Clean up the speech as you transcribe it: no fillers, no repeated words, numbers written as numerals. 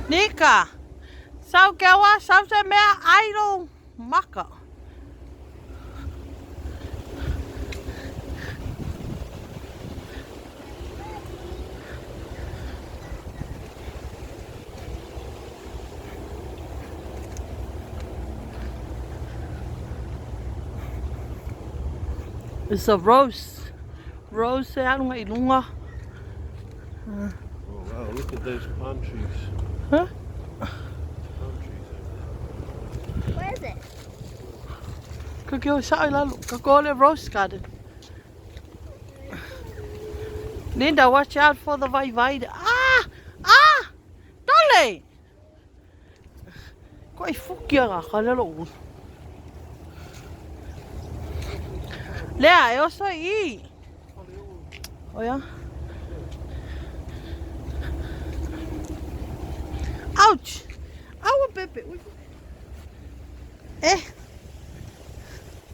Nika, sau ke wa, sau se mea airo maka. It's a rose. Rose se alunga I lunga. Oh wow, look at those palm trees. Huh? Palm trees. Where is it? Ka keo sa ilalu, ka kole rose garden. Linda, watch out for the vai. Ah! Ah! Dole! Ko I fuki aga ka lelo. Lea, eu sou I. Olha. Ouch! Aua, Pepe. Eh.